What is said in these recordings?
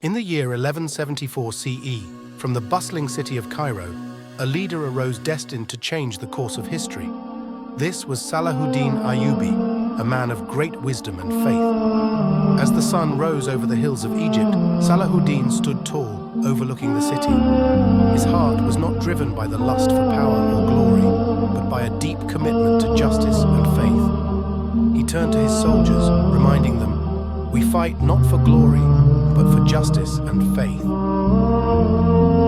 In the year 1174 CE, from the bustling city of Cairo, a leader arose destined to change the course of history. This was Salahuddin Ayubi, a man of great wisdom and faith. As the sun rose over the hills of Egypt, Salahuddin stood tall, overlooking the city. His heart was not driven by the lust for power or glory, but by a deep commitment to justice and faith. He turned to his soldiers, reminding them, "We fight not for glory, but for justice and faith."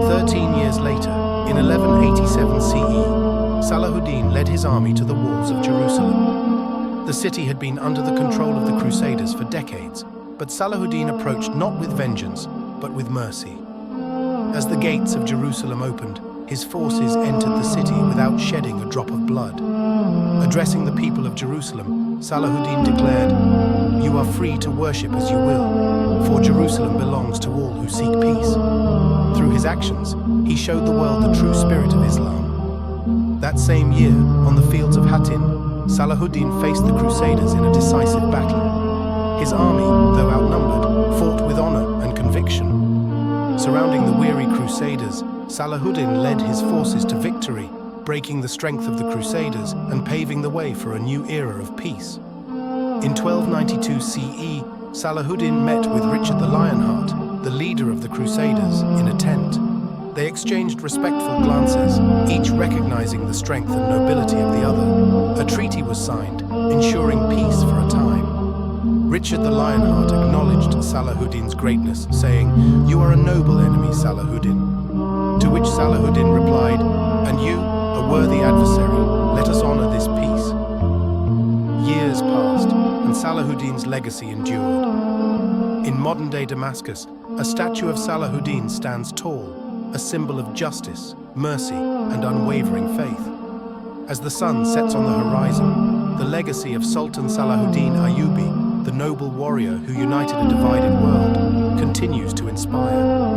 13 years later, in 1187 CE, Salahuddin led his army to the walls of Jerusalem. The city had been under the control of the Crusaders for decades, but Salahuddin approached not with vengeance, but with mercy. As the gates of Jerusalem opened, his forces entered the city without shedding a drop of blood. Addressing the people of Jerusalem, Salahuddin declared, "You are free to worship as you will, for Jerusalem belongs to all who seek peace." Through his actions, he showed the world the true spirit of Islam. That same year, on the fields of Hattin, Salahuddin faced the Crusaders in a decisive battle. His army, though outnumbered, fought with honor and conviction. Surrounding the weary Crusaders, Salahuddin led his forces to victory, breaking the strength of the Crusaders and paving the way for a new era of peace. In 1292 CE, Salahuddin met with Richard the Lionheart, the leader of the Crusaders, in a tent. They exchanged respectful glances, each recognizing the strength and nobility of the other. A treaty was signed, ensuring peace for a time. Richard the Lionheart acknowledged Salahuddin's greatness, saying, "You are a noble enemy, Salahuddin." To which Salahuddin replied, "And you, a worthy adversary, let us honor this peace." Years passed, and Salahuddin's legacy endured. In modern-day Damascus, a statue of Salahuddin stands tall, a symbol of justice, mercy, and unwavering faith. As the sun sets on the horizon, the legacy of Sultan Salahuddin Ayubi, the noble warrior who united a divided world, continues to inspire.